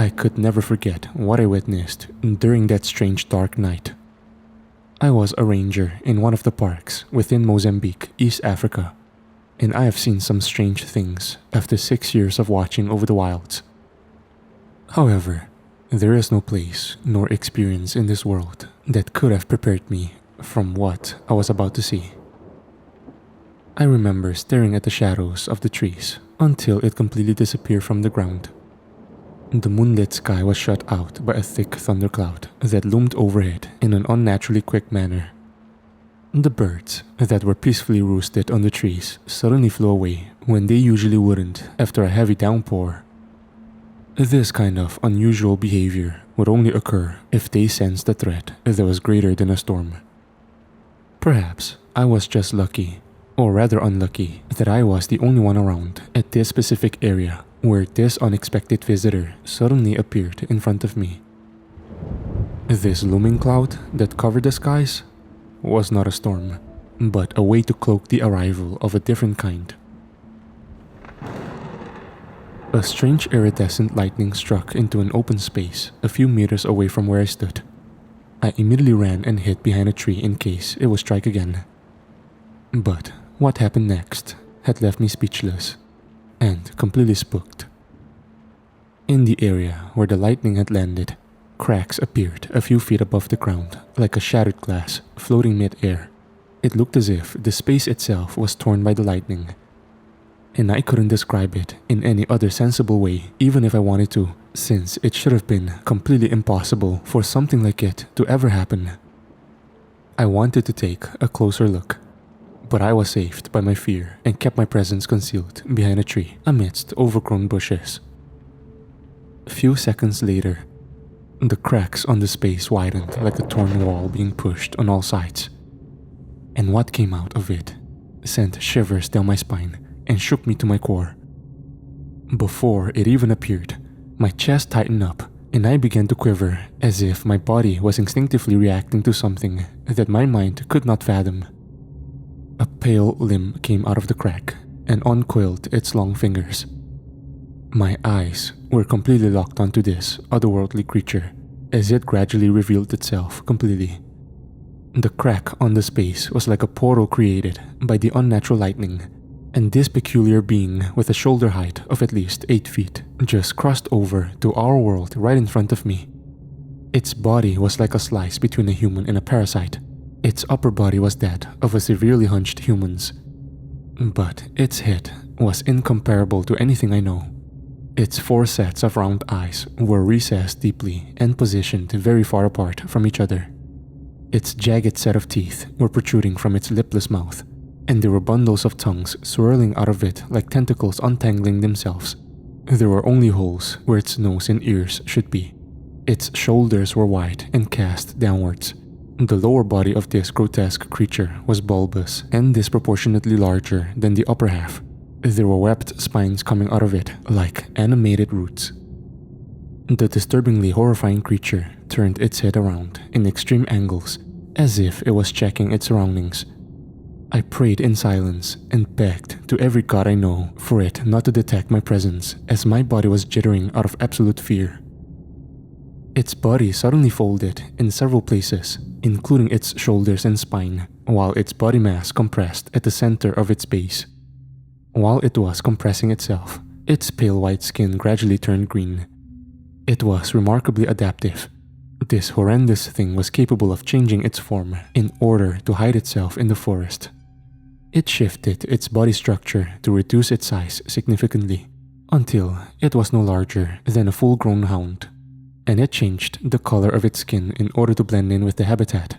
I could never forget what I witnessed during that strange dark night. I was a ranger in one of the parks within Mozambique, East Africa, and I have seen some strange things after 6 years of watching over the wilds. However, there is no place nor experience in this world that could have prepared me from what I was about to see. I remember staring at the shadows of the trees until it completely disappeared from the ground. The moonlit sky was shut out by a thick thundercloud that loomed overhead in an unnaturally quick manner. The birds that were peacefully roosted on the trees suddenly flew away when they usually wouldn't after a heavy downpour. This kind of unusual behavior would only occur if they sensed a threat that was greater than a storm. Perhaps I was just lucky, or rather unlucky, that I was the only one around at this specific area where this unexpected visitor suddenly appeared in front of me. This looming cloud that covered the skies was not a storm, but a way to cloak the arrival of a different kind. A strange iridescent lightning struck into an open space a few meters away from where I stood. I immediately ran and hid behind a tree in case it would strike again. But what happened next had left me speechless and completely spooked. In the area where the lightning had landed, cracks appeared a few feet above the ground like a shattered glass floating mid-air. It looked as if the space itself was torn by the lightning. And I couldn't describe it in any other sensible way even if I wanted to, since it should have been completely impossible for something like it to ever happen. I wanted to take a closer look, but I was saved by my fear and kept my presence concealed behind a tree amidst overgrown bushes. A few seconds later, the cracks on the space widened like a torn wall being pushed on all sides. And what came out of it sent shivers down my spine and shook me to my core. Before it even appeared, my chest tightened up and I began to quiver as if my body was instinctively reacting to something that my mind could not fathom. A pale limb came out of the crack and uncoiled its long fingers. My eyes were completely locked onto this otherworldly creature as it gradually revealed itself completely. The crack on the space was like a portal created by the unnatural lightning, and this peculiar being with a shoulder height of at least 8 feet just crossed over to our world right in front of me. Its body was like a slice between a human and a parasite. Its upper body was that of a severely hunched human's, but its head was incomparable to anything I know. Its 4 sets of round eyes were recessed deeply and positioned very far apart from each other. Its jagged set of teeth were protruding from its lipless mouth, and there were bundles of tongues swirling out of it like tentacles untangling themselves. There were only holes where its nose and ears should be. Its shoulders were wide and cast downwards. The lower body of this grotesque creature was bulbous and disproportionately larger than the upper half. There were webbed spines coming out of it like animated roots. The disturbingly horrifying creature turned its head around in extreme angles as if it was checking its surroundings. I prayed in silence and begged to every god I know for it not to detect my presence as my body was jittering out of absolute fear. Its body suddenly folded in several places, including its shoulders and spine, while its body mass compressed at the center of its base. While it was compressing itself, its pale white skin gradually turned green. It was remarkably adaptive. This horrendous thing was capable of changing its form in order to hide itself in the forest. It shifted its body structure to reduce its size significantly until it was no larger than a full-grown hound, and it changed the color of its skin in order to blend in with the habitat.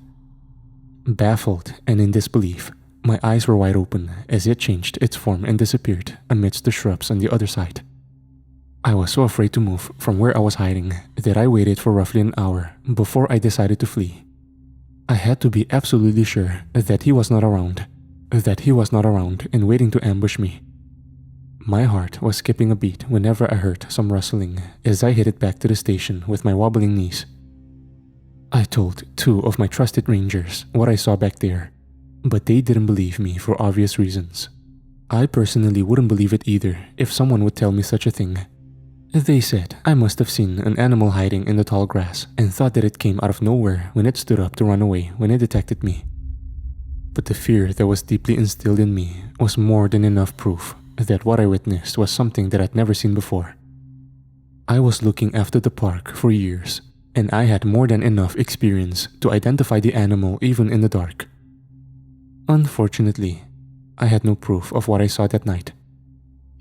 Baffled and in disbelief, my eyes were wide open as it changed its form and disappeared amidst the shrubs on the other side. I was so afraid to move from where I was hiding that I waited for roughly an hour before I decided to flee. I had to be absolutely sure that he was not around and waiting to ambush me. My heart was skipping a beat whenever I heard some rustling as I headed back to the station with my wobbling knees. I told 2 of my trusted rangers what I saw back there, but they didn't believe me for obvious reasons. I personally wouldn't believe it either if someone would tell me such a thing. They said I must have seen an animal hiding in the tall grass and thought that it came out of nowhere when it stood up to run away when it detected me. But the fear that was deeply instilled in me was more than enough proof that what I witnessed was something that I'd never seen before. I was looking after the park for years, and I had more than enough experience to identify the animal even in the dark. Unfortunately, I had no proof of what I saw that night.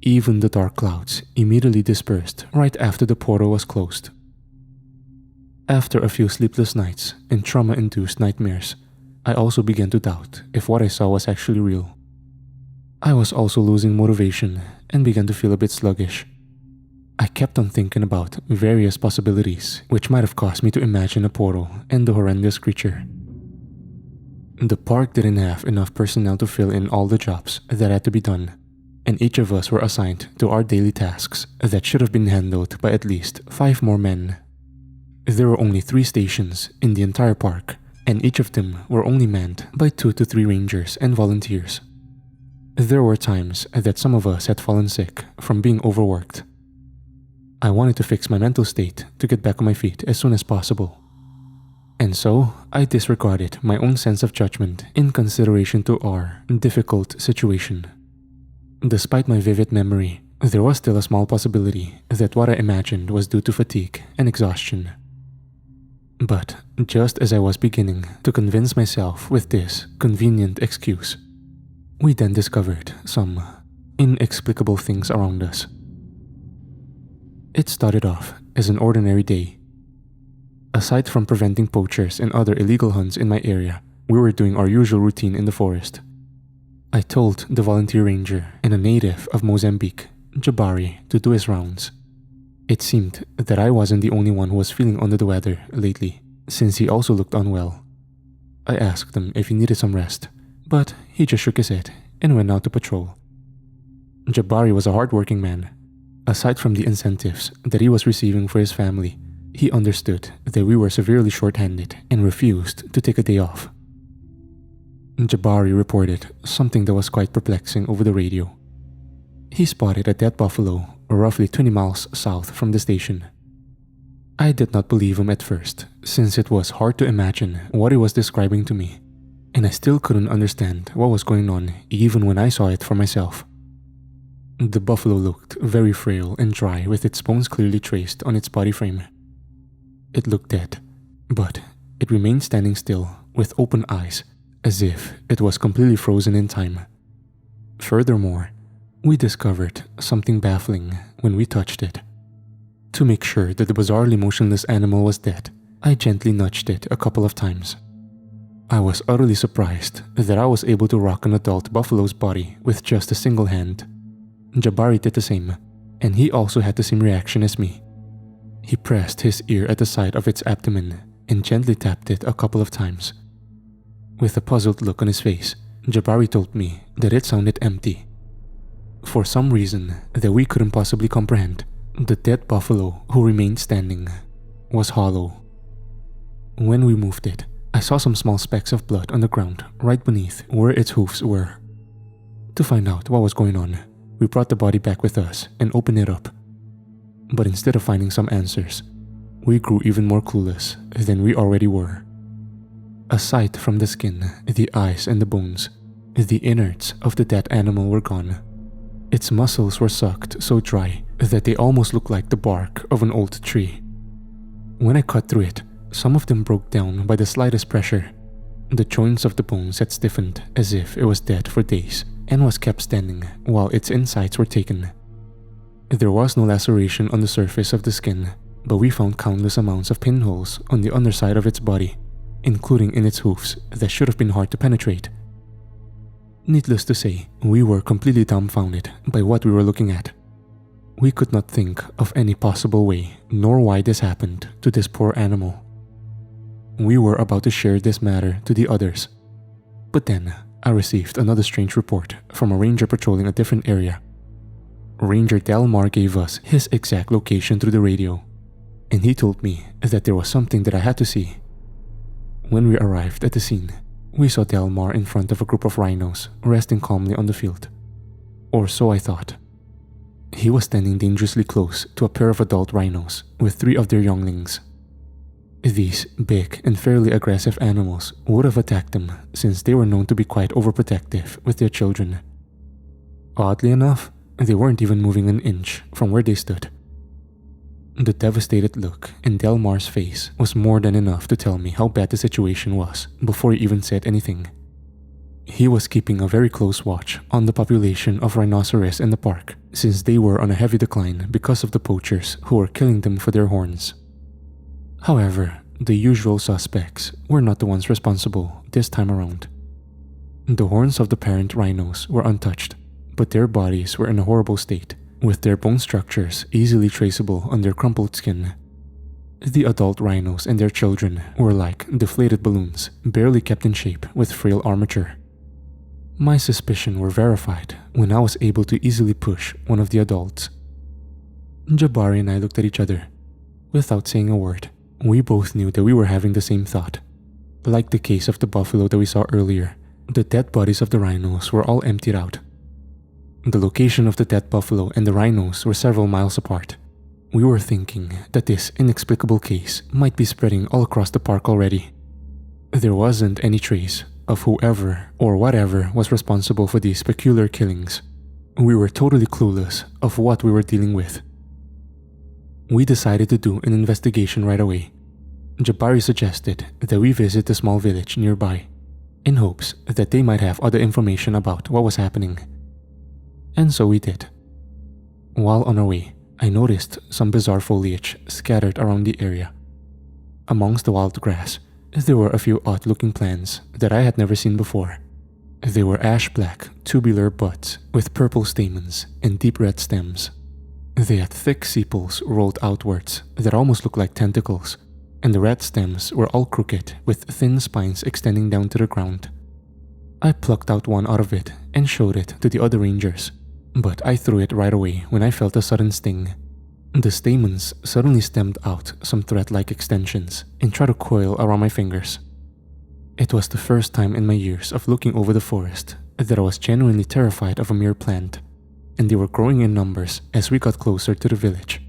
Even the dark clouds immediately dispersed right after the portal was closed. After a few sleepless nights and trauma-induced nightmares, I also began to doubt if what I saw was actually real. I was also losing motivation and began to feel a bit sluggish. I kept on thinking about various possibilities which might have caused me to imagine a portal and the horrendous creature. The park didn't have enough personnel to fill in all the jobs that had to be done, and each of us were assigned to our daily tasks that should have been handled by at least 5 more men. There were only 3 stations in the entire park, and each of them were only manned by 2 to 3 rangers and volunteers. There were times that some of us had fallen sick from being overworked. I wanted to fix my mental state to get back on my feet as soon as possible. And so, I disregarded my own sense of judgment in consideration to our difficult situation. Despite my vivid memory, there was still a small possibility that what I imagined was due to fatigue and exhaustion. But just as I was beginning to convince myself with this convenient excuse, we then discovered some inexplicable things around us. It started off as an ordinary day. Aside from preventing poachers and other illegal hunts in my area, we were doing our usual routine in the forest. I told the volunteer ranger and a native of Mozambique, Jabari, to do his rounds. It seemed that I wasn't the only one who was feeling under the weather lately, since he also looked unwell. I asked him if he needed some rest, but he just shook his head and went out to patrol. Jabari was a hard-working man. Aside from the incentives that he was receiving for his family, he understood that we were severely short-handed and refused to take a day off. Jabari reported something that was quite perplexing over the radio. He spotted a dead buffalo roughly 20 miles south from the station. I did not believe him at first, since it was hard to imagine what he was describing to me, and I still couldn't understand what was going on even when I saw it for myself. The buffalo looked very frail and dry with its bones clearly traced on its body frame. It looked dead, but it remained standing still with open eyes, as if it was completely frozen in time. Furthermore, we discovered something baffling when we touched it. To make sure that the bizarrely motionless animal was dead, I gently nudged it a couple of times. I was utterly surprised that I was able to rock an adult buffalo's body with just a single hand. Jabari did the same, and he also had the same reaction as me. He pressed his ear at the side of its abdomen and gently tapped it a couple of times. With a puzzled look on his face, Jabari told me that it sounded empty. For some reason that we couldn't possibly comprehend, the dead buffalo who remained standing was hollow. When we moved it, I saw some small specks of blood on the ground right beneath where its hoofs were. To find out what was going on, we brought the body back with us and opened it up. But instead of finding some answers, we grew even more clueless than we already were. Aside from the skin, the eyes and the bones, the innards of the dead animal were gone. Its muscles were sucked so dry that they almost looked like the bark of an old tree. When I cut through it, some of them broke down by the slightest pressure. The joints of the bones had stiffened as if it was dead for days and was kept standing while its insides were taken. There was no laceration on the surface of the skin, but we found countless amounts of pinholes on the underside of its body, including in its hoofs that should have been hard to penetrate. Needless to say, we were completely dumbfounded by what we were looking at. We could not think of any possible way nor why this happened to this poor animal. We were about to share this matter to the others, but then I received another strange report from a ranger patrolling a different area. Ranger Delmar gave us his exact location through the radio, and he told me that there was something that I had to see. When we arrived at the scene, we saw Delmar in front of a group of rhinos resting calmly on the field. Or so I thought. He was standing dangerously close to a pair of adult rhinos with 3 of their younglings. These big and fairly aggressive animals would have attacked them since they were known to be quite overprotective with their children. Oddly enough, they weren't even moving an inch from where they stood. The devastated look in Delmar's face was more than enough to tell me how bad the situation was before he even said anything. He was keeping a very close watch on the population of rhinoceros in the park since they were on a heavy decline because of the poachers who were killing them for their horns. However, the usual suspects were not the ones responsible this time around. The horns of the parent rhinos were untouched, but their bodies were in a horrible state, with their bone structures easily traceable on their crumpled skin. The adult rhinos and their children were like deflated balloons, barely kept in shape with frail armature. My suspicions were verified when I was able to easily push one of the adults. Jabari and I looked at each other. Without saying a word, we both knew that we were having the same thought. Like the case of the buffalo that we saw earlier, the dead bodies of the rhinos were all emptied out. The location of the dead buffalo and the rhinos were several miles apart. We were thinking that this inexplicable case might be spreading all across the park already. There wasn't any trace of whoever or whatever was responsible for these peculiar killings. We were totally clueless of what we were dealing with. We decided to do an investigation right away. Jabari suggested that we visit the small village nearby, in hopes that they might have other information about what was happening. And so we did. While on our way, I noticed some bizarre foliage scattered around the area. Amongst the wild grass, there were a few odd-looking plants that I had never seen before. They were ash-black, tubular buds with purple stamens and deep red stems. They had thick sepals rolled outwards that almost looked like tentacles, and the red stems were all crooked with thin spines extending down to the ground. I plucked out one out of it and showed it to the other rangers, but I threw it right away when I felt a sudden sting. The stamens suddenly stemmed out some thread-like extensions and tried to coil around my fingers. It was the first time in my years of looking over the forest that I was genuinely terrified of a mere plant, and they were growing in numbers as we got closer to the village.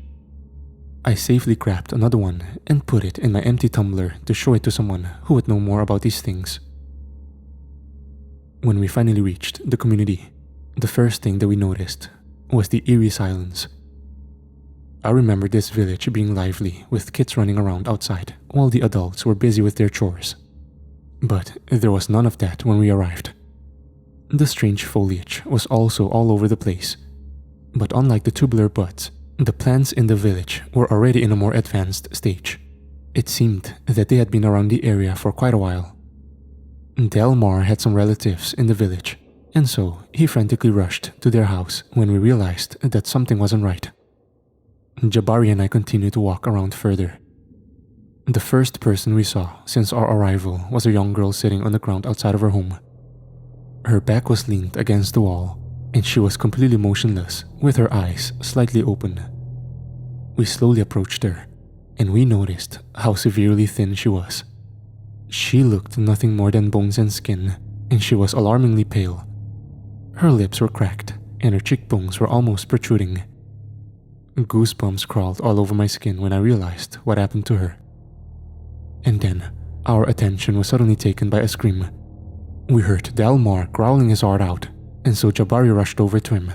I safely grabbed another one and put it in my empty tumbler to show it to someone who would know more about these things. When we finally reached the community, the first thing that we noticed was the eerie silence. I remember this village being lively with kids running around outside while the adults were busy with their chores. But there was none of that when we arrived. The strange foliage was also all over the place, but unlike the tubular buds, the plants in the village were already in a more advanced stage. It seemed that they had been around the area for quite a while. Delmar had some relatives in the village, and so he frantically rushed to their house when we realized that something wasn't right. Jabari and I continued to walk around further. The first person we saw since our arrival was a young girl sitting on the ground outside of her home. Her back was leaned against the wall, and she was completely motionless with her eyes slightly open. We slowly approached her, and we noticed how severely thin she was. She looked nothing more than bones and skin, and she was alarmingly pale. Her lips were cracked, and her cheekbones were almost protruding. Goosebumps crawled all over my skin when I realized what happened to her. And then, our attention was suddenly taken by a scream. We heard Delmar growling his heart out, and so Jabari rushed over to him.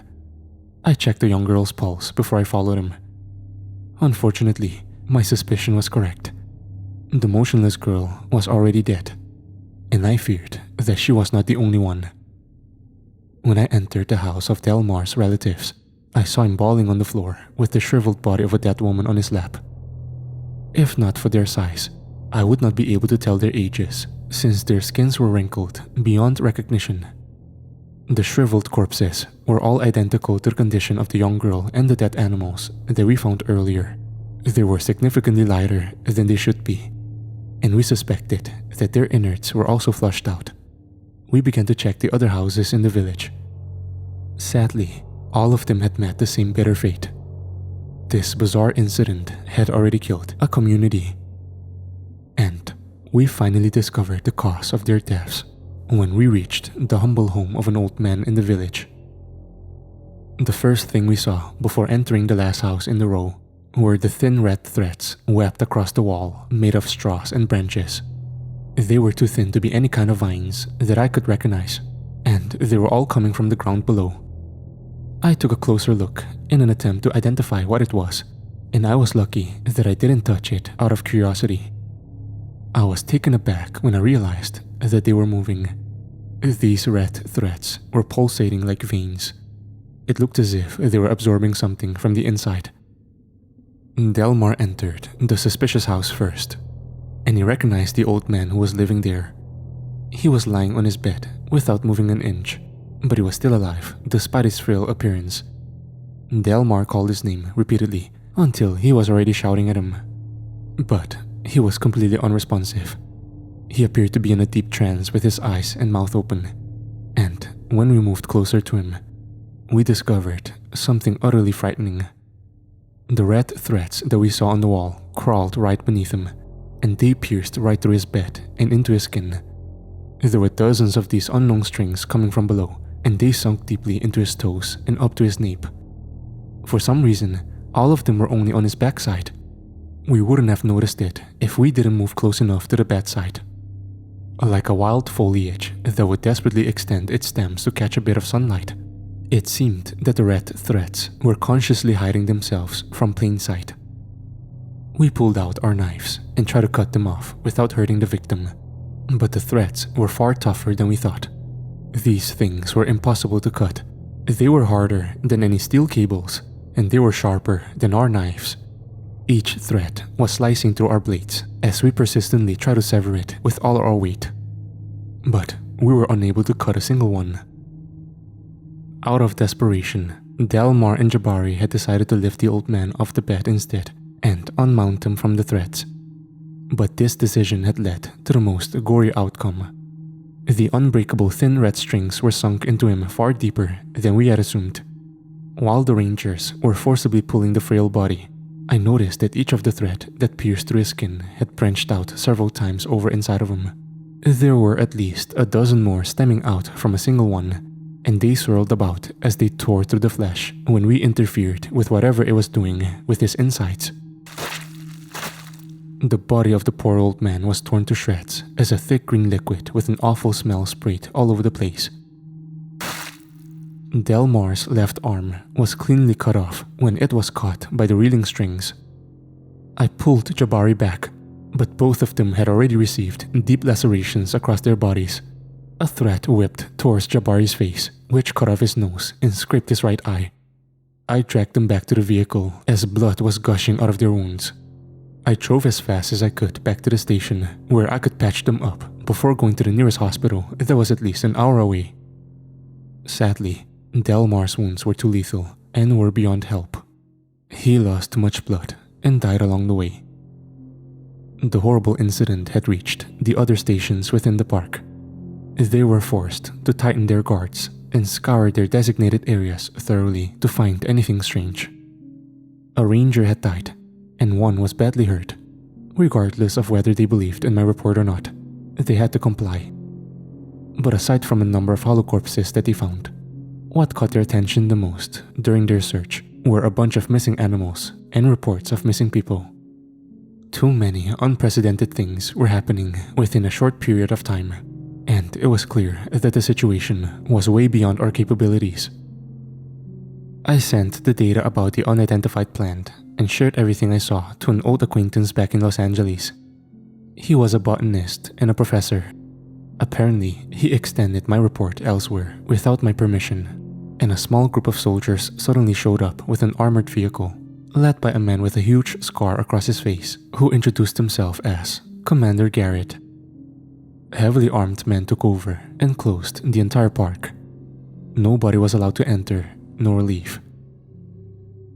I checked the young girl's pulse before I followed him. Unfortunately, my suspicion was correct. The motionless girl was already dead, and I feared that she was not the only one. When I entered the house of Delmar's relatives, I saw him bawling on the floor with the shriveled body of a dead woman on his lap. If not for their size, I would not be able to tell their ages, since their skins were wrinkled beyond recognition. The shriveled corpses were all identical to the condition of the young girl and the dead animals that we found earlier. They were significantly lighter than they should be, and we suspected that their innards were also flushed out. We began to check the other houses in the village. Sadly, all of them had met the same bitter fate. This bizarre incident had already killed a community. And we finally discovered the cause of their deaths when we reached the humble home of an old man in the village. The first thing we saw before entering the last house in the row were the thin red threads wrapped across the wall made of straws and branches. They were too thin to be any kind of vines that I could recognize, and they were all coming from the ground below. I took a closer look in an attempt to identify what it was, and I was lucky that I didn't touch it out of curiosity. I was taken aback when I realized that they were moving. These red threads were pulsating like veins. It looked as if they were absorbing something from the inside. Delmar entered the suspicious house first, and he recognized the old man who was living there. He was lying on his bed without moving an inch, but he was still alive despite his frail appearance. Delmar called his name repeatedly until he was already shouting at him. But he was completely unresponsive. He appeared to be in a deep trance with his eyes and mouth open, and when we moved closer to him, we discovered something utterly frightening. The red threads that we saw on the wall crawled right beneath him, and they pierced right through his bed and into his skin. There were dozens of these unknown strings coming from below, and they sunk deeply into his toes and up to his nape. For some reason, all of them were only on his backside. We wouldn't have noticed it if we didn't move close enough to the bedside. Like a wild foliage that would desperately extend its stems to catch a bit of sunlight, it seemed that the red threads were consciously hiding themselves from plain sight. We pulled out our knives and tried to cut them off without hurting the victim, but the threads were far tougher than we thought. These things were impossible to cut. They were harder than any steel cables, and they were sharper than our knives. Each thread was slicing through our blades as we persistently tried to sever it with all our weight. But we were unable to cut a single one. Out of desperation, Delmar and Jabari had decided to lift the old man off the bed instead and unmount him from the threads. But this decision had led to the most gory outcome. The unbreakable thin red strings were sunk into him far deeper than we had assumed. While the rangers were forcibly pulling the frail body, I noticed that each of the thread that pierced through his skin had branched out several times over inside of him. There were at least a dozen more stemming out from a single one, and they swirled about as they tore through the flesh when we interfered with whatever it was doing with his insides. The body of the poor old man was torn to shreds as a thick green liquid with an awful smell sprayed all over the place. Delmar's left arm was cleanly cut off when it was caught by the reeling strings. I pulled Jabari back, but both of them had already received deep lacerations across their bodies. A thread whipped towards Jabari's face, which cut off his nose and scraped his right eye. I dragged them back to the vehicle as blood was gushing out of their wounds. I drove as fast as I could back to the station where I could patch them up before going to the nearest hospital that was at least an hour away. Sadly, Delmar's wounds were too lethal and were beyond help. He lost too much blood and died along the way. The horrible incident had reached the other stations within the park. They were forced to tighten their guards and scour their designated areas thoroughly to find anything strange. A ranger had died, and one was badly hurt. Regardless of whether they believed in my report or not, they had to comply. But aside from a number of hollow corpses that they found, what caught their attention the most during their search were a bunch of missing animals and reports of missing people. Too many unprecedented things were happening within a short period of time, and it was clear that the situation was way beyond our capabilities. I sent the data about the unidentified plant and shared everything I saw to an old acquaintance back in Los Angeles. He was a botanist and a professor. Apparently, he extended my report elsewhere without my permission, and a small group of soldiers suddenly showed up with an armored vehicle, led by a man with a huge scar across his face who introduced himself as Commander Garrett. Heavily armed men took over and closed the entire park. Nobody was allowed to enter nor leave.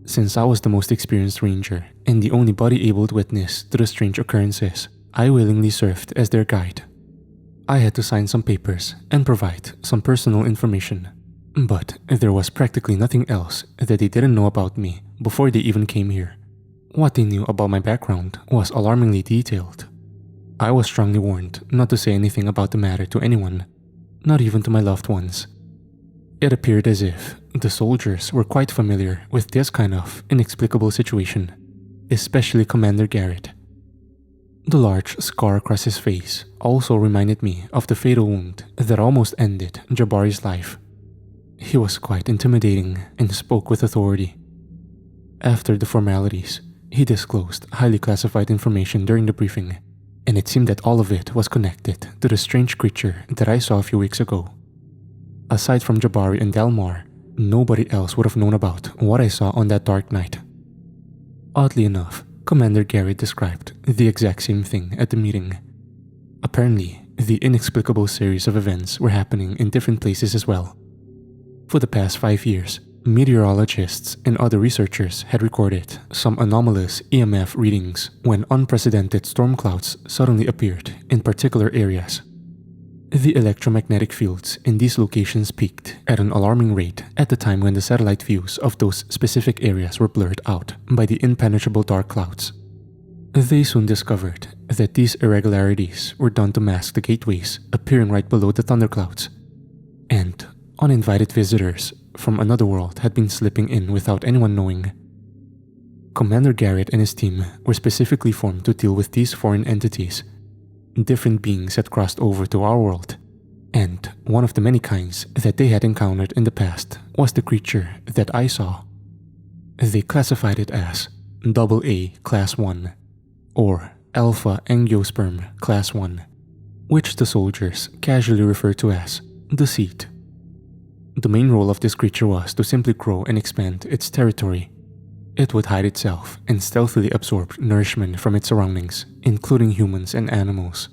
Since I was the most experienced ranger and the only body-abled witness to the strange occurrences, I willingly served as their guide. I had to sign some papers and provide some personal information, but there was practically nothing else that they didn't know about me before they even came here. What they knew about my background was alarmingly detailed. I was strongly warned not to say anything about the matter to anyone, not even to my loved ones. It appeared as if the soldiers were quite familiar with this kind of inexplicable situation, especially Commander Garrett. The large scar across his face also reminded me of the fatal wound that almost ended Jabari's life. He was quite intimidating and spoke with authority. After the formalities, he disclosed highly classified information during the briefing, and it seemed that all of it was connected to the strange creature that I saw a few weeks ago. Aside from Jabari and Delmar, nobody else would have known about what I saw on that dark night. Oddly enough, Commander Garrett described the exact same thing at the meeting. Apparently, the inexplicable series of events were happening in different places as well. For the past 5 years, meteorologists and other researchers had recorded some anomalous EMF readings when unprecedented storm clouds suddenly appeared in particular areas. The electromagnetic fields in these locations peaked at an alarming rate at the time when the satellite views of those specific areas were blurred out by the impenetrable dark clouds. They soon discovered that these irregularities were done to mask the gateways appearing right below the thunderclouds, and uninvited visitors from another world had been slipping in without anyone knowing. Commander Garrett and his team were specifically formed to deal with these foreign entities. Different beings had crossed over to our world, and one of the many kinds that they had encountered in the past was the creature that I saw. They classified it as AA Class 1, or Alpha Angiosperm Class 1, which the soldiers casually referred to as the Seat. The main role of this creature was to simply grow and expand its territory. It would hide itself and stealthily absorb nourishment from its surroundings, including humans and animals.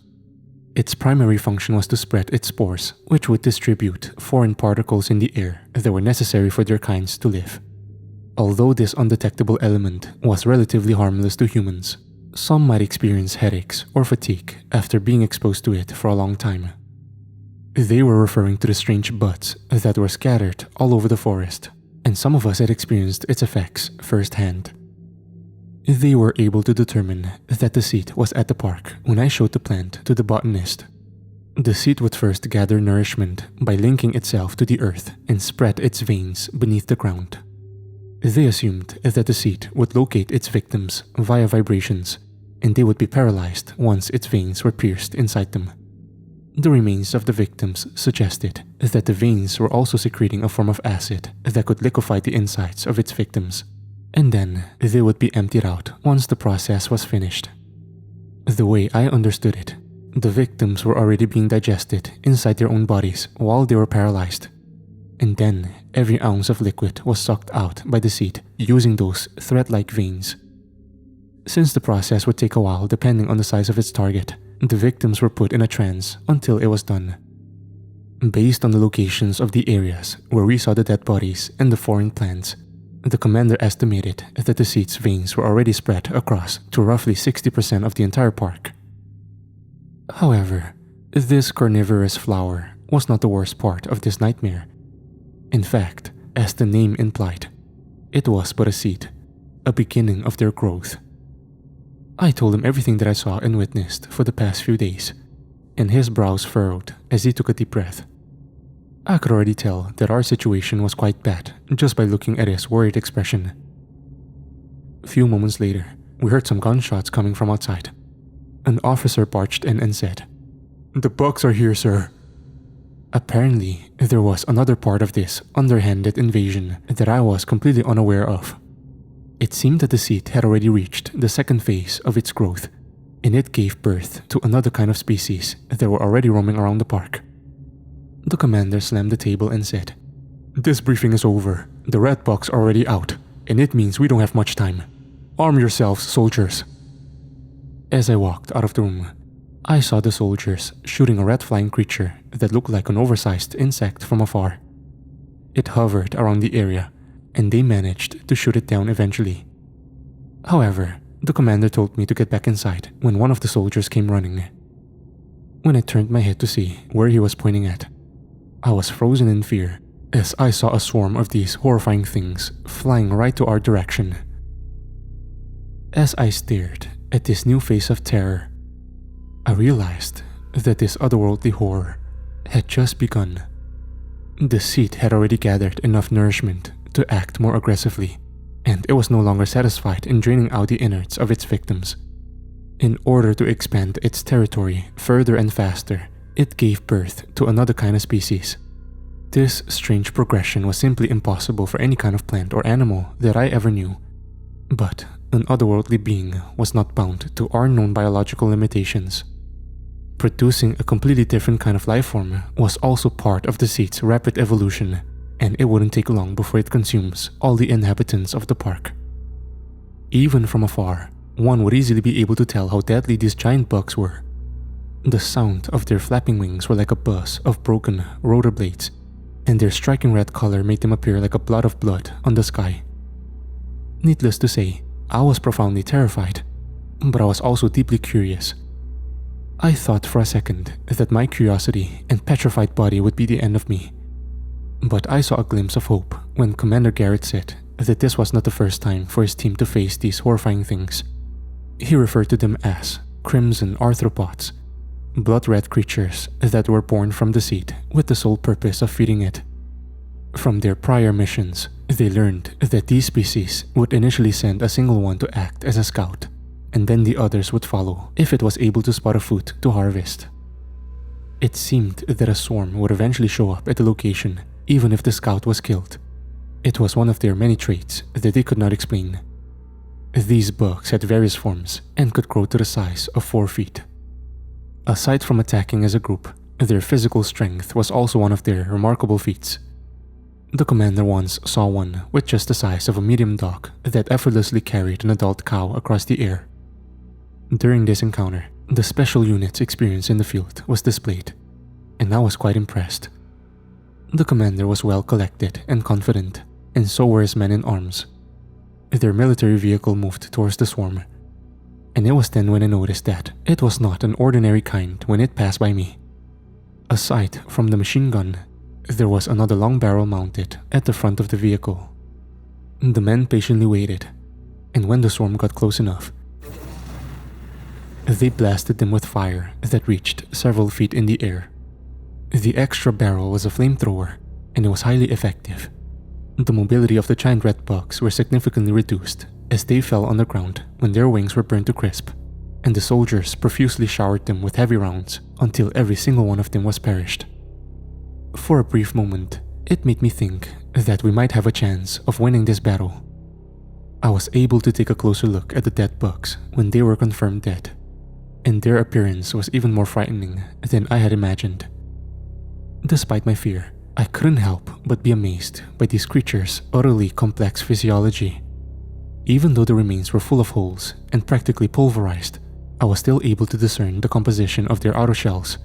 Its primary function was to spread its spores, which would distribute foreign particles in the air that were necessary for their kinds to live. Although this undetectable element was relatively harmless to humans, some might experience headaches or fatigue after being exposed to it for a long time. They were referring to the strange buds that were scattered all over the forest, and some of us had experienced its effects firsthand. They were able to determine that the seed was at the park when I showed the plant to the botanist. The seed would first gather nourishment by linking itself to the earth and spread its veins beneath the ground. They assumed that the seed would locate its victims via vibrations, and they would be paralyzed once its veins were pierced inside them. The remains of the victims suggested that the veins were also secreting a form of acid that could liquefy the insides of its victims, and then they would be emptied out once the process was finished. The way I understood it, the victims were already being digested inside their own bodies while they were paralyzed, and then every ounce of liquid was sucked out by the seed using those thread-like veins. Since the process would take a while depending on the size of its target, the victims were put in a trance until it was done. Based on the locations of the areas where we saw the dead bodies and the foreign plants, the commander estimated that the seed's veins were already spread across to roughly 60% of the entire park. However, this carnivorous flower was not the worst part of this nightmare. In fact, as the name implied, it was but a seed, a beginning of their growth. I told him everything that I saw and witnessed for the past few days, and his brows furrowed as he took a deep breath. I could already tell that our situation was quite bad just by looking at his worried expression. A few moments later, we heard some gunshots coming from outside. An officer barged in and said, "The bugs are here, sir." Apparently, there was another part of this underhanded invasion that I was completely unaware of. It seemed that the seed had already reached the second phase of its growth, and it gave birth to another kind of species that were already roaming around the park. The commander slammed the table and said, "This briefing is over. The red bugs are already out, and it means we don't have much time. Arm yourselves, soldiers." As I walked out of the room, I saw the soldiers shooting a red flying creature that looked like an oversized insect from afar. It hovered around the area, and they managed to shoot it down eventually. However, the commander told me to get back inside when one of the soldiers came running. When I turned my head to see where he was pointing at, I was frozen in fear as I saw a swarm of these horrifying things flying right to our direction. As I stared at this new face of terror, I realized that this otherworldly horror had just begun. The seat had already gathered enough nourishment to act more aggressively, and it was no longer satisfied in draining out the innards of its victims. In order to expand its territory further and faster, it gave birth to another kind of species. This strange progression was simply impossible for any kind of plant or animal that I ever knew. But an otherworldly being was not bound to our known biological limitations. Producing a completely different kind of life form was also part of the seed's rapid evolution, and it wouldn't take long before it consumes all the inhabitants of the park. Even from afar, one would easily be able to tell how deadly these giant bugs were. The sound of their flapping wings were like a buzz of broken rotor blades, and their striking red color made them appear like a blot of blood on the sky. Needless to say, I was profoundly terrified, but I was also deeply curious. I thought for a second that my curiosity and petrified body would be the end of me. But I saw a glimpse of hope when Commander Garrett said that this was not the first time for his team to face these horrifying things. He referred to them as crimson arthropods, blood-red creatures that were born from the seed with the sole purpose of feeding it. From their prior missions, they learned that these species would initially send a single one to act as a scout, and then the others would follow if it was able to spot a fruit to harvest. It seemed that a swarm would eventually show up at the location, even if the scout was killed. It was one of their many traits that they could not explain. These bugs had various forms and could grow to the size of 4 feet. Aside from attacking as a group, their physical strength was also one of their remarkable feats. The commander once saw one with just the size of a medium dog that effortlessly carried an adult cow across the air. During this encounter, the special unit's experience in the field was displayed, and I was quite impressed. The commander was well collected and confident, and so were his men in arms. Their military vehicle moved towards the swarm, and it was then when I noticed that it was not an ordinary kind when it passed by me. Aside from the machine gun, there was another long barrel mounted at the front of the vehicle. The men patiently waited, and when the swarm got close enough, they blasted them with fire that reached several feet in the air. The extra barrel was a flamethrower, and it was highly effective. The mobility of the giant red bugs were significantly reduced as they fell on the ground when their wings were burned to crisp, and the soldiers profusely showered them with heavy rounds until every single one of them was perished. For a brief moment, it made me think that we might have a chance of winning this battle. I was able to take a closer look at the dead bugs when they were confirmed dead, and their appearance was even more frightening than I had imagined. Despite my fear, I couldn't help but be amazed by these creatures' utterly complex physiology. Even though the remains were full of holes and practically pulverized, I was still able to discern the composition of their outer shells.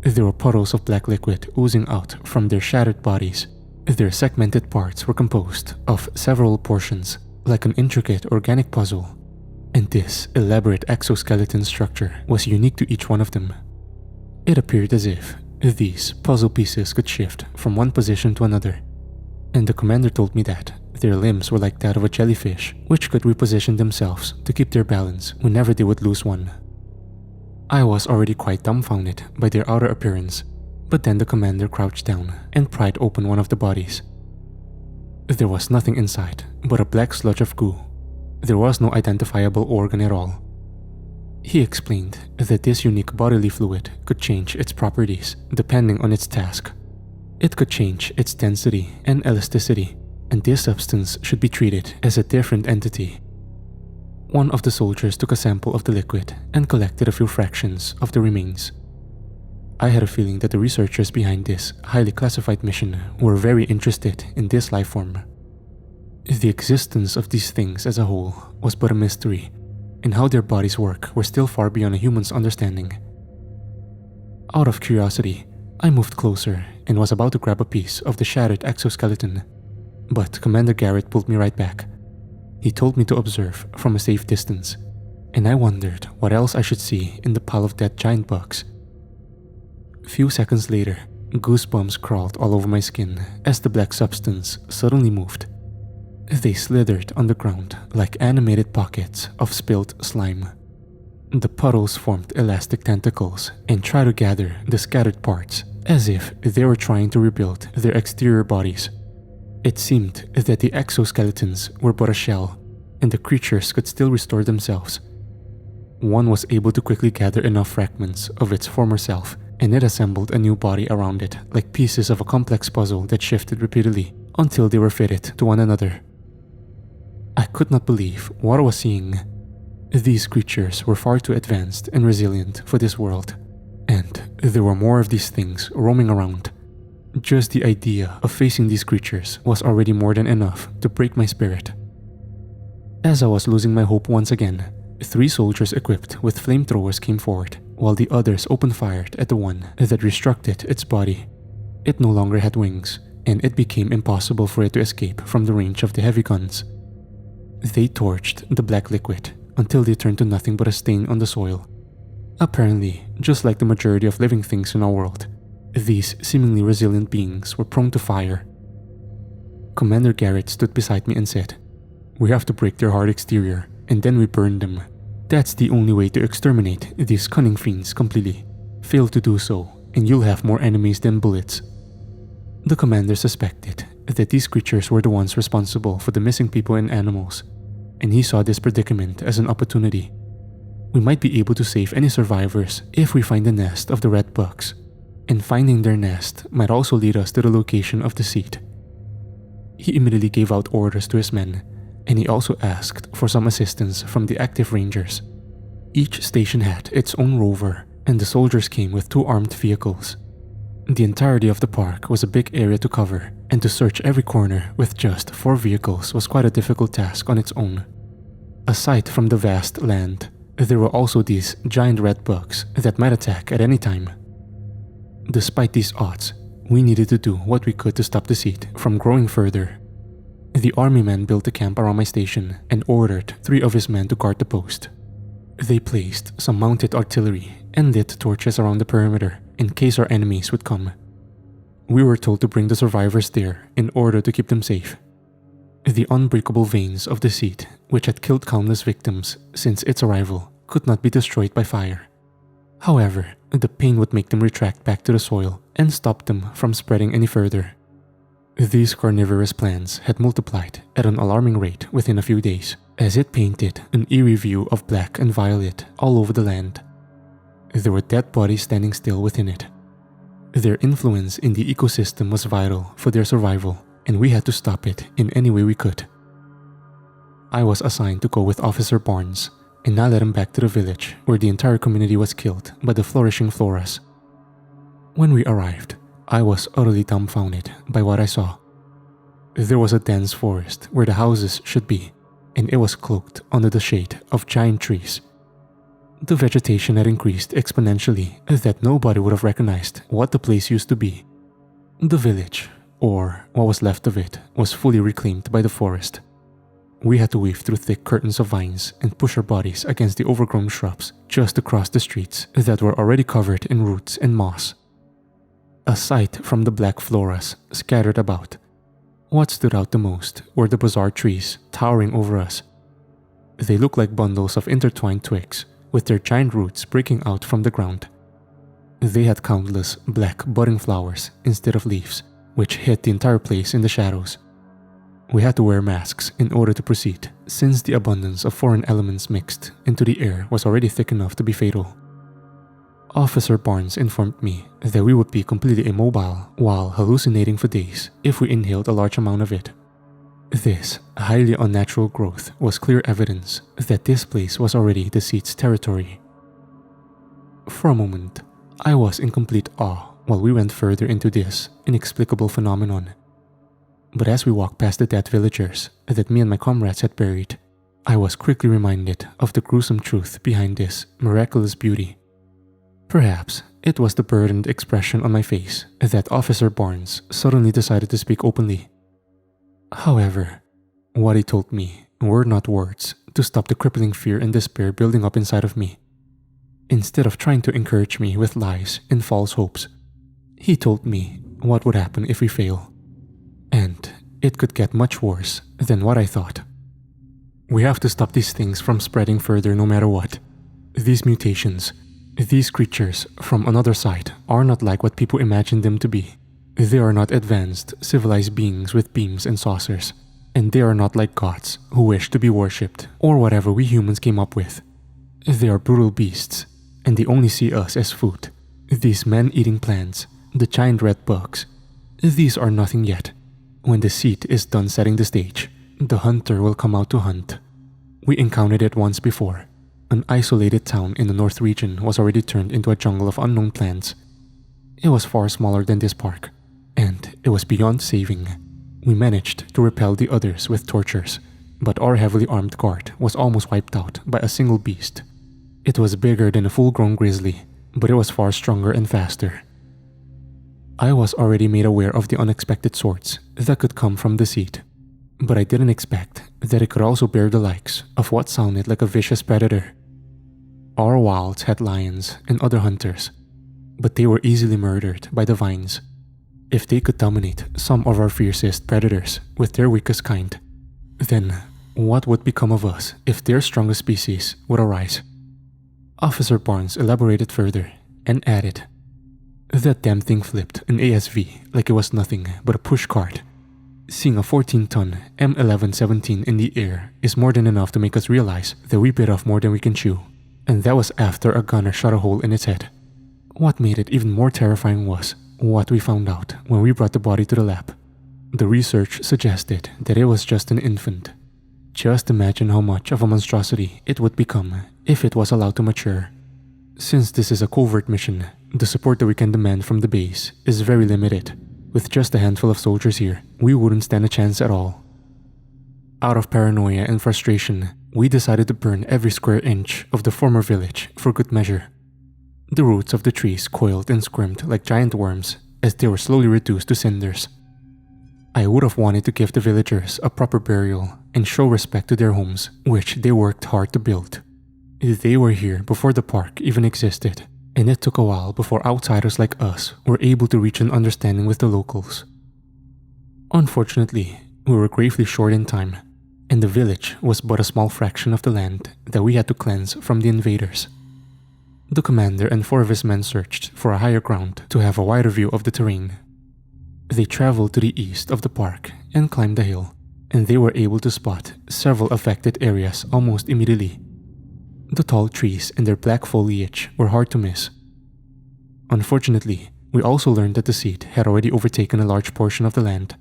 There were puddles of black liquid oozing out from their shattered bodies. Their segmented parts were composed of several portions, like an intricate organic puzzle, and this elaborate exoskeleton structure was unique to each one of them. It appeared as if these puzzle pieces could shift from one position to another, and the commander told me that their limbs were like that of a jellyfish, which could reposition themselves to keep their balance whenever they would lose one. I was already quite dumbfounded by their outer appearance, but then the commander crouched down and pried open one of the bodies. There was nothing inside but a black sludge of goo. There was no identifiable organ at all. He explained that this unique bodily fluid could change its properties depending on its task. It could change its density and elasticity, and this substance should be treated as a different entity. One of the soldiers took a sample of the liquid and collected a few fractions of the remains. I had a feeling that the researchers behind this highly classified mission were very interested in this life form. The existence of these things as a whole was but a mystery, and how their bodies work were still far beyond a human's understanding. Out of curiosity, I moved closer and was about to grab a piece of the shattered exoskeleton, but Commander Garrett pulled me right back. He told me to observe from a safe distance, and I wondered what else I should see in the pile of dead giant bugs. Few seconds later, goosebumps crawled all over my skin as the black substance suddenly moved. They slithered on the ground like animated pockets of spilled slime. The puddles formed elastic tentacles and tried to gather the scattered parts as if they were trying to rebuild their exterior bodies. It seemed that the exoskeletons were but a shell, and the creatures could still restore themselves. One was able to quickly gather enough fragments of its former self, and it assembled a new body around it like pieces of a complex puzzle that shifted repeatedly until they were fitted to one another. I could not believe what I was seeing. These creatures were far too advanced and resilient for this world, and there were more of these things roaming around. Just the idea of facing these creatures was already more than enough to break my spirit. As I was losing my hope once again, 3 soldiers equipped with flamethrowers came forward, while the others opened fire at the one that restructured its body. It no longer had wings, and it became impossible for it to escape from the range of the heavy guns. They torched the black liquid until they turned to nothing but a stain on the soil. Apparently, just like the majority of living things in our world, these seemingly resilient beings were prone to fire. Commander Garrett stood beside me and said, "We have to break their hard exterior, and then we burn them. That's the only way to exterminate these cunning fiends completely. Fail to do so, and you'll have more enemies than bullets." The commander suspected that these creatures were the ones responsible for the missing people and animals, and he saw this predicament as an opportunity. We might be able to save any survivors if we find the nest of the red bugs, and finding their nest might also lead us to the location of the seed. He immediately gave out orders to his men, and he also asked for some assistance from the active rangers. Each station had its own rover, and the soldiers came with 2 armed vehicles. The entirety of the park was a big area to cover, and to search every corner with just 4 vehicles was quite a difficult task on its own. Aside from the vast land, there were also these giant red bugs that might attack at any time. Despite these odds, we needed to do what we could to stop the seed from growing further. The army man built a camp around my station and ordered 3 of his men to guard the post. They placed some mounted artillery and lit torches around the perimeter in case our enemies would come. We were told to bring the survivors there in order to keep them safe. The unbreakable veins of the seed, which had killed countless victims since its arrival, could not be destroyed by fire. However, the pain would make them retract back to the soil and stop them from spreading any further. These carnivorous plants had multiplied at an alarming rate within a few days, as it painted an eerie view of black and violet all over the land. There were dead bodies standing still within it. Their influence in the ecosystem was vital for their survival, and we had to stop it in any way we could. I was assigned to go with Officer Barnes, and I led him back to the village where the entire community was killed by the flourishing floras. When we arrived, I was utterly dumbfounded by what I saw. There was a dense forest where the houses should be, and it was cloaked under the shade of giant trees. The vegetation had increased exponentially that nobody would have recognized what the place used to be. The village, or what was left of it, was fully reclaimed by the forest. We had to weave through thick curtains of vines and push our bodies against the overgrown shrubs just to cross the streets that were already covered in roots and moss. Aside from the black floras scattered about, what stood out the most were the bizarre trees towering over us. They looked like bundles of intertwined twigs, with their giant roots breaking out from the ground. They had countless black budding flowers instead of leaves, which hid the entire place in the shadows. We had to wear masks in order to proceed, since the abundance of foreign elements mixed into the air was already thick enough to be fatal. Officer Barnes informed me that we would be completely immobile while hallucinating for days if we inhaled a large amount of it. This highly unnatural growth was clear evidence that this place was already the seed's territory. For a moment, I was in complete awe while we went further into this inexplicable phenomenon. But as we walked past the dead villagers that me and my comrades had buried, I was quickly reminded of the gruesome truth behind this miraculous beauty. Perhaps it was the burdened expression on my face that Officer Barnes suddenly decided to speak openly. However, what he told me were not words to stop the crippling fear and despair building up inside of me. Instead of trying to encourage me with lies and false hopes, he told me what would happen if we fail. And it could get much worse than what I thought. We have to stop these things from spreading further no matter what. These mutations, These creatures from another side are not like what people imagine them to be. They are not advanced, civilized beings with beams and saucers, and they are not like gods who wish to be worshipped or whatever we humans came up with. They are brutal beasts, and they only see us as food. These man-eating plants, the giant red bugs, these are nothing yet. When the seed is done setting the stage, the hunter will come out to hunt. We encountered it once before. An isolated town in the north region was already turned into a jungle of unknown plants. It was far smaller than this park, and it was beyond saving. We managed to repel the others with tortures, but our heavily armed guard was almost wiped out by a single beast. It was bigger than a full-grown grizzly, but it was far stronger and faster. I was already made aware of the unexpected sorts that could come from the seed, but I didn't expect that it could also bear the likes of what sounded like a vicious predator. Our wilds had lions and other hunters, but they were easily murdered by the vines. If they could dominate some of our fiercest predators with their weakest kind, then what would become of us if their strongest species would arise? Officer Barnes elaborated further and added, "That damn thing flipped an ASV like it was nothing but a pushcart. Seeing a 14-ton M1117 in the air is more than enough to make us realize that we bit off more than we can chew, and that was after a gunner shot a hole in its head." What made it even more terrifying was what we found out when we brought the body to the lab. The research suggested that it was just an infant. Just imagine how much of a monstrosity it would become if it was allowed to mature. Since this is a covert mission, the support that we can demand from the base is very limited. With just a handful of soldiers here, we wouldn't stand a chance at all. Out of paranoia and frustration, we decided to burn every square inch of the former village for good measure. The roots of the trees coiled and squirmed like giant worms as they were slowly reduced to cinders. I would have wanted to give the villagers a proper burial and show respect to their homes, which they worked hard to build. They were here before the park even existed, and it took a while before outsiders like us were able to reach an understanding with the locals. Unfortunately, we were gravely short in time, and the village was but a small fraction of the land that we had to cleanse from the invaders. The commander and 4 of his men searched for a higher ground to have a wider view of the terrain. They traveled to the east of the park and climbed the hill, and they were able to spot several affected areas almost immediately. The tall trees and their black foliage were hard to miss. Unfortunately, we also learned that the seed had already overtaken a large portion of the land.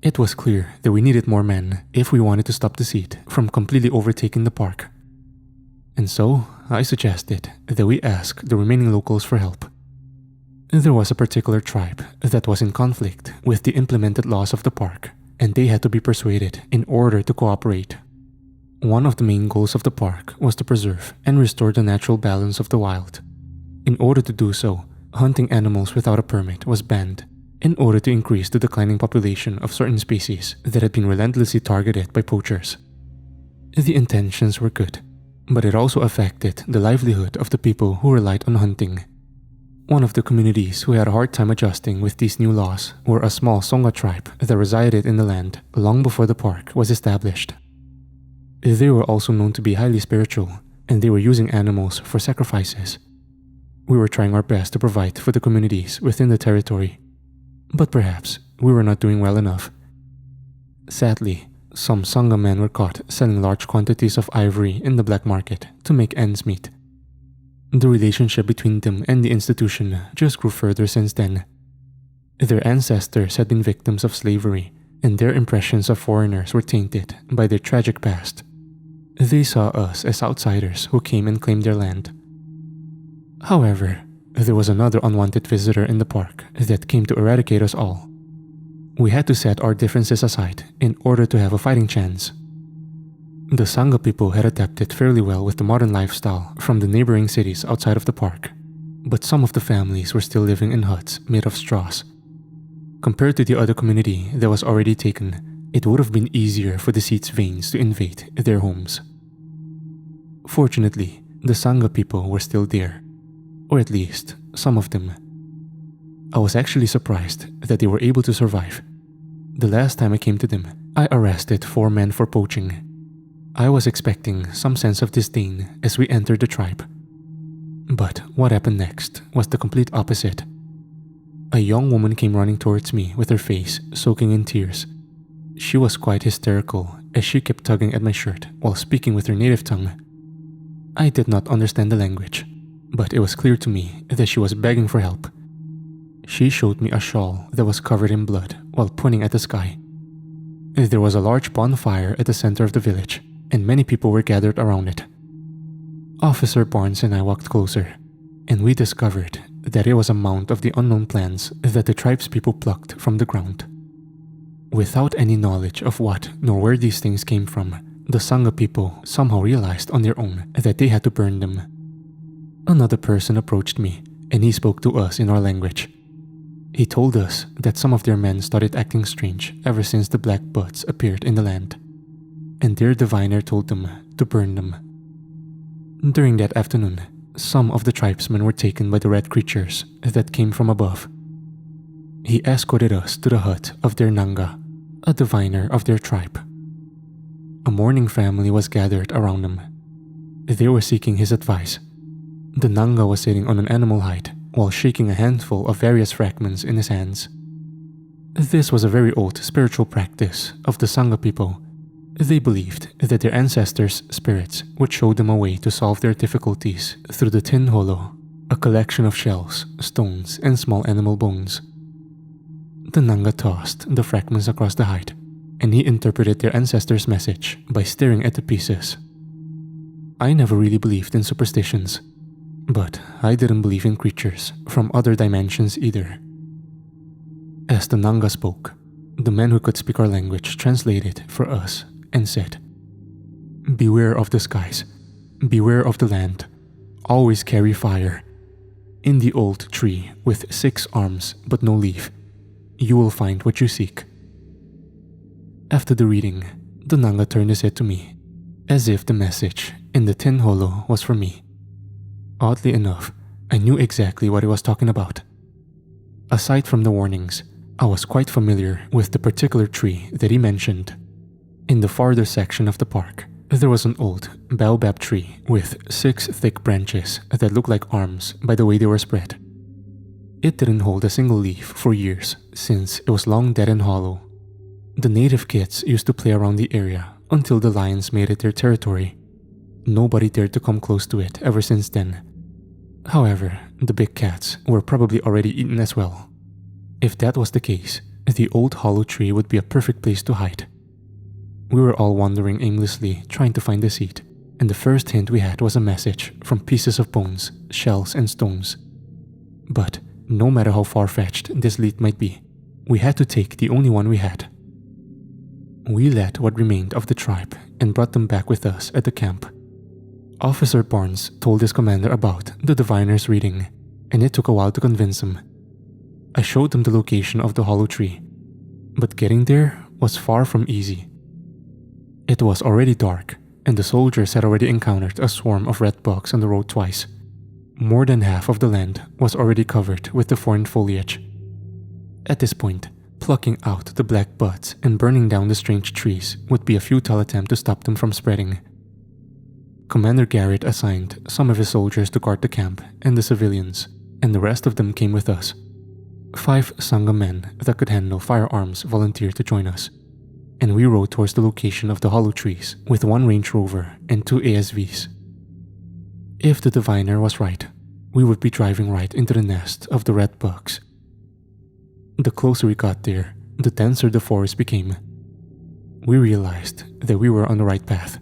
It was clear that we needed more men if we wanted to stop the seed from completely overtaking the park. And so, I suggested that we ask the remaining locals for help. There was a particular tribe that was in conflict with the implemented laws of the park, and they had to be persuaded in order to cooperate. One of the main goals of the park was to preserve and restore the natural balance of the wild. In order to do so, hunting animals without a permit was banned, in order to increase the declining population of certain species that had been relentlessly targeted by poachers. The intentions were good, but it also affected the livelihood of the people who relied on hunting. One of the communities who had a hard time adjusting with these new laws were a small Songa tribe that resided in the land long before the park was established. They were also known to be highly spiritual, and they were using animals for sacrifices. We were trying our best to provide for the communities within the territory, but perhaps we were not doing well enough. Sadly, some Sangha men were caught selling large quantities of ivory in the black market to make ends meet. The relationship between them and the institution just grew further since then. Their ancestors had been victims of slavery, and their impressions of foreigners were tainted by their tragic past. They saw us as outsiders who came and claimed their land. However, there was another unwanted visitor in the park that came to eradicate us all. We had to set our differences aside in order to have a fighting chance. The Sangha people had adapted fairly well with the modern lifestyle from the neighboring cities outside of the park, but some of the families were still living in huts made of straws. Compared to the other community that was already taken, it would have been easier for the seed's veins to invade their homes. Fortunately, the Sangha people were still there, or at least some of them. I was actually surprised that they were able to survive. The last time I came to them, I arrested 4 men for poaching. I was expecting some sense of disdain as we entered the tribe. But what happened next was the complete opposite. A young woman came running towards me with her face soaking in tears. She was quite hysterical as she kept tugging at my shirt while speaking with her native tongue. I did not understand the language, but it was clear to me that she was begging for help. She showed me a shawl that was covered in blood while pointing at the sky. There was a large bonfire at the center of the village, and many people were gathered around it. Officer Barnes and I walked closer, and we discovered that it was a mound of the unknown plants that the tribespeople plucked from the ground. Without any knowledge of what nor where these things came from, the Sangha people somehow realized on their own that they had to burn them. Another person approached me, and he spoke to us in our language. He told us that some of their men started acting strange ever since the black buds appeared in the land, and their diviner told them to burn them. During that afternoon, some of the tribesmen were taken by the red creatures that came from above. He escorted us to the hut of their Nanga, a diviner of their tribe. A mourning family was gathered around him. They were seeking his advice. The Nanga was sitting on an animal hide while shaking a handful of various fragments in his hands. This was a very old spiritual practice of the Sangha people. They believed that their ancestors' spirits would show them a way to solve their difficulties through the tin hollow, a collection of shells, stones, and small animal bones. The Nanga tossed the fragments across the hide, and he interpreted their ancestors' message by staring at the pieces. I never really believed in superstitions, but I didn't believe in creatures from other dimensions either. As the Nanga spoke, the man who could speak our language translated for us and said, "Beware of the skies, beware of the land, always carry fire. In the old tree with 6 arms but no leaf, you will find what you seek." After the reading, the Nanga turned his head to me, as if the message in the tin hollow was for me. Oddly enough, I knew exactly what he was talking about. Aside from the warnings, I was quite familiar with the particular tree that he mentioned. In the farther section of the park, there was an old baobab tree with 6 thick branches that looked like arms by the way they were spread. It didn't hold a single leaf for years since it was long dead and hollow. The native kids used to play around the area until the lions made it their territory. Nobody dared to come close to it ever since then. However, the big cats were probably already eaten as well. If that was the case, the old hollow tree would be a perfect place to hide. We were all wandering aimlessly trying to find a seat, and the first hint we had was a message from pieces of bones, shells, and stones. But no matter how far-fetched this lead might be, we had to take the only one we had. We led what remained of the tribe and brought them back with us at the camp. Officer Barnes told his commander about the diviner's reading, and it took a while to convince him. I showed him the location of the hollow tree, but getting there was far from easy. It was already dark, and the soldiers had already encountered a swarm of red bugs on the road twice. More than half of the land was already covered with the foreign foliage. At this point, plucking out the black buds and burning down the strange trees would be a futile attempt to stop them from spreading. Commander Garrett assigned some of his soldiers to guard the camp and the civilians, and the rest of them came with us. 5 Sangha men that could handle firearms volunteered to join us, and we rode towards the location of the hollow trees with 1 Range Rover and 2 ASVs. If the diviner was right, we would be driving right into the nest of the red bugs. The closer we got there, the denser the forest became. We realized that we were on the right path.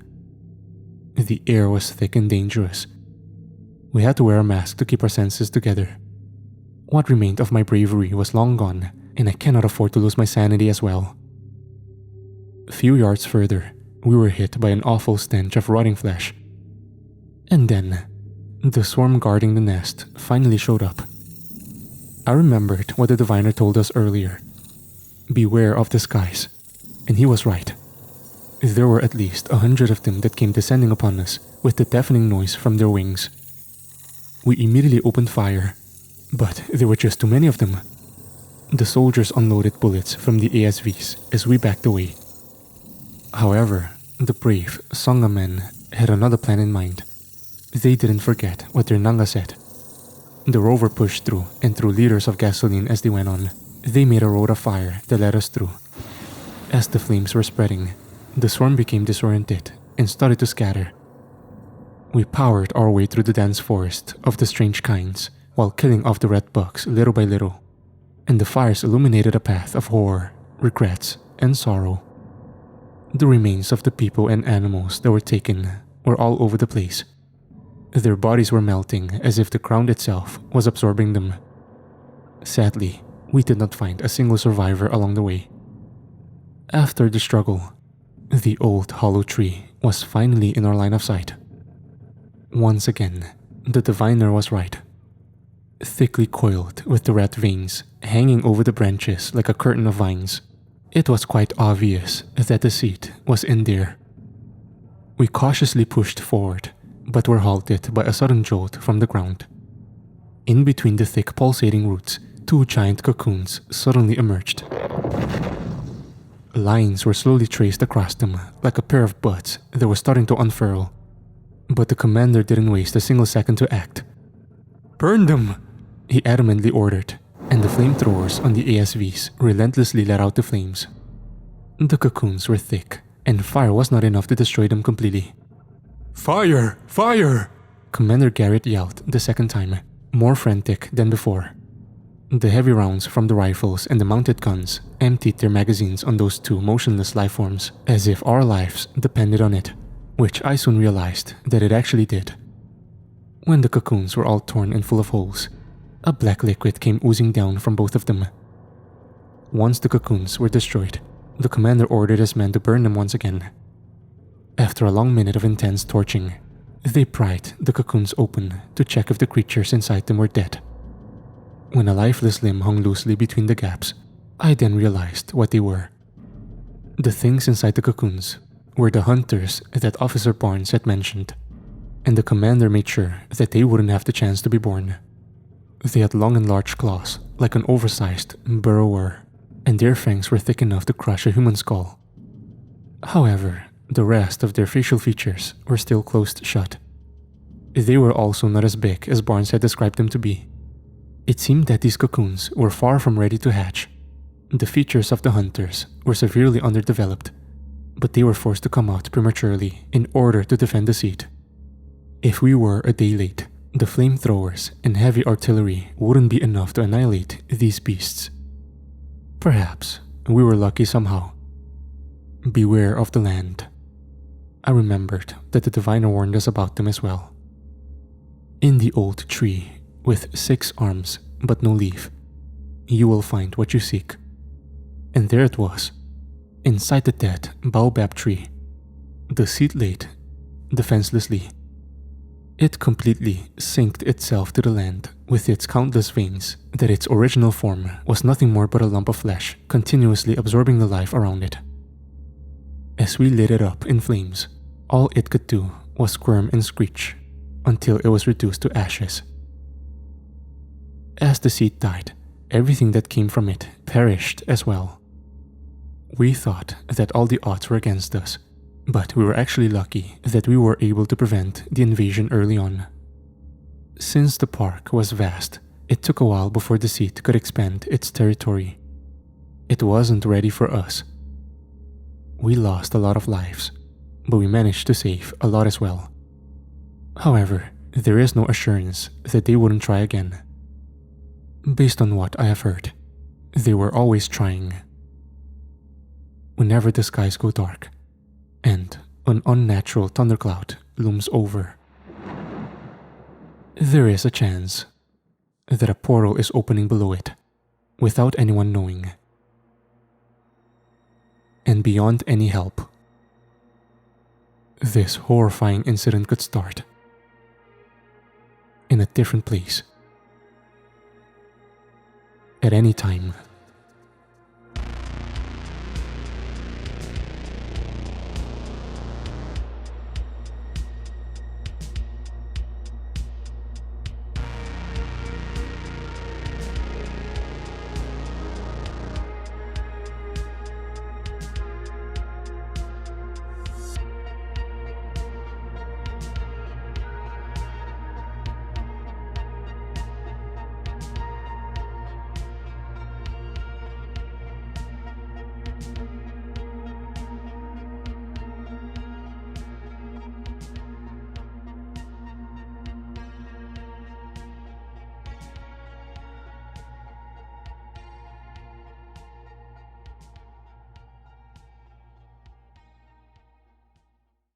The air was thick and dangerous. We had to wear a mask to keep our senses together. What remained of my bravery was long gone, and I cannot afford to lose my sanity as well. A few yards further, we were hit by an awful stench of rotting flesh. And then, the swarm guarding the nest finally showed up. I remembered what the diviner told us earlier. Beware of the skies. And he was right. There were at least 100 of them that came descending upon us with the deafening noise from their wings. We immediately opened fire, but there were just too many of them. The soldiers unloaded bullets from the ASVs as we backed away. However, the brave Sangha men had another plan in mind. They didn't forget what their Nanga said. The rover pushed through and threw liters of gasoline as they went on. They made a road of fire that led us through. As the flames were spreading, the swarm became disoriented and started to scatter. We powered our way through the dense forest of the strange kinds while killing off the red bugs little by little, and the fires illuminated a path of horror, regrets, and sorrow. The remains of the people and animals that were taken were all over the place. Their bodies were melting as if the ground itself was absorbing them. Sadly, we did not find a single survivor along the way. After the struggle, the old hollow tree was finally in our line of sight. Once again, the diviner was right. Thickly coiled with the red veins hanging over the branches like a curtain of vines, it was quite obvious that the seed was in there. We cautiously pushed forward, but were halted by a sudden jolt from the ground. In between the thick pulsating roots, 2 giant cocoons suddenly emerged. Lines were slowly traced across them like a pair of buds that were starting to unfurl. But the commander didn't waste a single second to act. "Burn them!" he adamantly ordered, and the flamethrowers on the ASVs relentlessly let out the flames. The cocoons were thick, and fire was not enough to destroy them completely. "Fire! Fire!" Commander Garrett yelled the second time, more frantic than before. The heavy rounds from the rifles and the mounted guns emptied their magazines on those 2 motionless lifeforms as if our lives depended on it, which I soon realized that it actually did. When the cocoons were all torn and full of holes, a black liquid came oozing down from both of them. Once the cocoons were destroyed, the commander ordered his men to burn them once again. After a long minute of intense torching, they pried the cocoons open to check if the creatures inside them were dead. When a lifeless limb hung loosely between the gaps, I then realized what they were. The things inside the cocoons were the hunters that Officer Barnes had mentioned, and the commander made sure that they wouldn't have the chance to be born. They had long and large claws, like an oversized burrower, and their fangs were thick enough to crush a human skull. However, the rest of their facial features were still closed shut. They were also not as big as Barnes had described them to be. It seemed that these cocoons were far from ready to hatch. The features of the hunters were severely underdeveloped, but they were forced to come out prematurely in order to defend the seed. If we were a day late, the flamethrowers and heavy artillery wouldn't be enough to annihilate these beasts. Perhaps we were lucky somehow. Beware of the land. I remembered that the diviner warned us about them as well. In the old tree, with 6 arms but no leaf, you will find what you seek. And there it was, inside the dead baobab tree. The seed laid defenselessly. It completely synced itself to the land with its countless veins that its original form was nothing more but a lump of flesh continuously absorbing the life around it. As we lit it up in flames, all it could do was squirm and screech until it was reduced to ashes. As the seed died, everything that came from it perished as well. We thought that all the odds were against us, but we were actually lucky that we were able to prevent the invasion early on. Since the park was vast, it took a while before the seed could expand its territory. It wasn't ready for us. We lost a lot of lives, but we managed to save a lot as well. However, there is no assurance that they wouldn't try again. Based on what I have heard, they were always trying. Whenever the skies go dark, and an unnatural thundercloud looms over, there is a chance that a portal is opening below it, without anyone knowing. And beyond any help, this horrifying incident could start in a different place at any time.